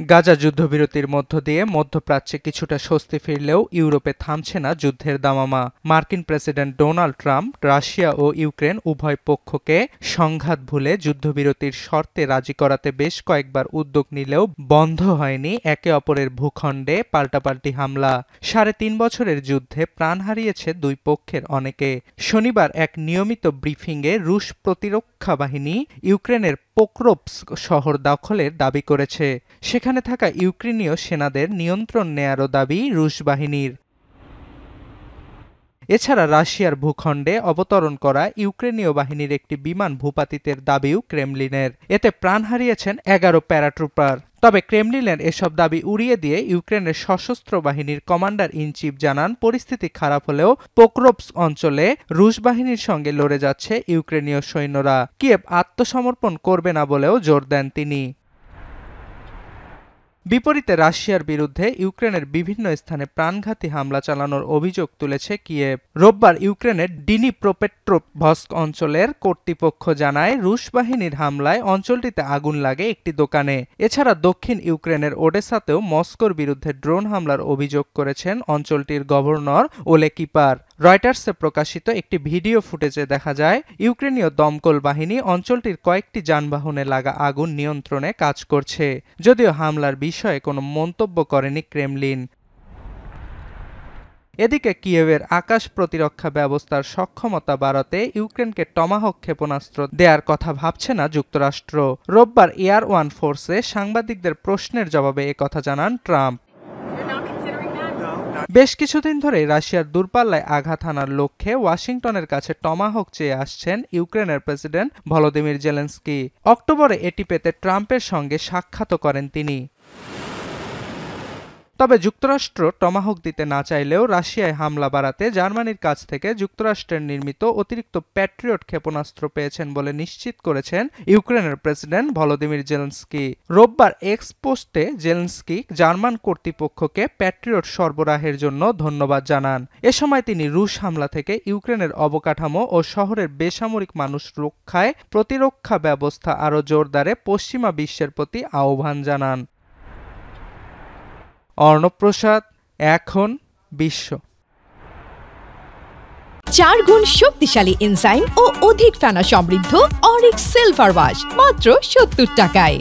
গাজা যুদ্ধবিরতির মধ্য দিয়ে মধ্যপ্রাচ্যে কিছুটা স্বস্তি ফিরলেও ইউরোপে থামছে না যুদ্ধের দামামা। মার্কিন প্রেসিডেন্ট ডোনাল্ড ট্রাম্প রাশিয়া ও ইউক্রেন উভয় পক্ষকে সংঘাত ভুলে যুদ্ধবিরতির শর্তে রাজি করাতে বেশ কয়েকবার উদ্যোগ নিলেও বন্ধ হয়নি একে অপরের ভূখণ্ডে পাল্টাপাল্টি হামলা। ৩.৫ বছরের যুদ্ধে প্রাণ হারিয়েছে দুই পক্ষের অনেকে। শনিবার এক নিয়মিত ব্রিফিংয়ে রুশ প্রতিরক্ষা বাহিনী ইউক্রেনের পোক্রোভস্ক শহর দখলের দাবি করেছে। সেখানে থাকা ইউক্রেনীয় সেনাদের নিয়ন্ত্রণ নেয়ারও দাবি রুশ বাহিনীর। এছাড়া রাশিয়ার ভূখণ্ডে অবতরণ করা ইউক্রেনীয় বাহিনীর একটি বিমান ভূপাতিতের দাবিও ক্রেমলিনের। এতে প্রাণ হারিয়েছেন ১১ প্যারাট্রুপার। তবে ক্রেমলিনের এসব দাবি উড়িয়ে দিয়ে ইউক্রেনের সশস্ত্র বাহিনীর কমান্ডার ইন চিফ জানান, পরিস্থিতি খারাপ হলেও পোক্রোভস্ক অঞ্চলে রুশ বাহিনীর সঙ্গে লড়ে যাচ্ছে ইউক্রেনীয় সৈন্যরা। কিয়েভ আত্মসমর্পণ করবে না বলেও জোর দেন তিনি। বিপরীতে রাশিয়ার বিরুদ্ধে ইউক্রেনের বিভিন্ন স্থানে প্রাণঘাতী হামলা চালানোর অভিযোগ তুলেছে কিয়েভ। রোববার ইউক্রেনের ডিনিপ্রোপেট্রোভস্ক অঞ্চলের কর্তৃপক্ষ জানায়, রুশ বাহিনীর হামলায় অঞ্চলটিতে আগুন লাগে একটি দোকানে। এছাড়া দক্ষিণ ইউক্রেনের ওডেসাতেও মস্কোর বিরুদ্ধে ড্রোন হামলার অভিযোগ করেছেন অঞ্চলটির গভর্নর ওলে কিপার। রয়টার্সে প্রকাশিত একটি ভিডিও ফুটেজে দেখা যায়, ইউক্রেনীয় দমকল বাহিনী অঞ্চলটির কয়েকটি যানবাহনে লাগা আগুন নিয়ন্ত্রণে কাজ করছে। যদিও হামলার বিষয়ে কোনো মন্তব্য করেনি ক্রেমলিন। এদিকে কিয়েভের আকাশ প্রতিরক্ষা ব্যবস্থার সক্ষমতা বাড়াতে ইউক্রেনকে টমাহক ক্ষেপণাস্ত্র দেয়ার কথা ভাবছে না যুক্তরাষ্ট্র। রোববার এয়ার ওয়ান ফোর্সে সাংবাদিকদের প্রশ্নের জবাবে একথা জানান ট্রাম্প। বেশ কিছুদিন ধরে রাশিয়ার দূরপাল্লায় আঘাত হানার লক্ষ্যে ওয়াশিংটনের কাছে টমাহক চেয়ে আসছেন ইউক্রেনের প্রেসিডেন্ট ভলোদিমির জেলেনস্কি। অক্টোবরে এটি পেতে ট্রাম্পের সঙ্গে সাক্ষাৎও করেন তিনি। তবে যুক্তরাষ্ট্র টমাহক দিতে না চাইলেও রাশিয়ায় হামলা বাড়াতে জার্মানির কাছ থেকে যুক্তরাষ্ট্রের নির্মিত অতিরিক্ত প্যাট্রিয়ট ক্ষেপণাস্ত্র পেয়েছেন বলে নিশ্চিত করেছেন ইউক্রেনের প্রেসিডেন্ট ভলোদিমির জেলেনস্কি। রোববার এক্স পোস্টে জেলেনস্কি জার্মান কর্তৃপক্ষকে প্যাট্রিয়ট সরবরাহের জন্য ধন্যবাদ জানান। এ সময় তিনি রুশ হামলা থেকে ইউক্রেনের অবকাঠামো ও শহরের বেসামরিক মানুষ রক্ষায় প্রতিরক্ষা ব্যবস্থা আরও জোরদারে পশ্চিমা বিশ্বের প্রতি আহ্বান জানান। অর্ণব প্রসাদ, এখন বিশ্ব। 4 গুণ শক্তিশালী এনজাইম ও অধিক ফেনা সমৃদ্ধ অরিক সিলভার ওয়াশ মাত্র 70 টাকায়।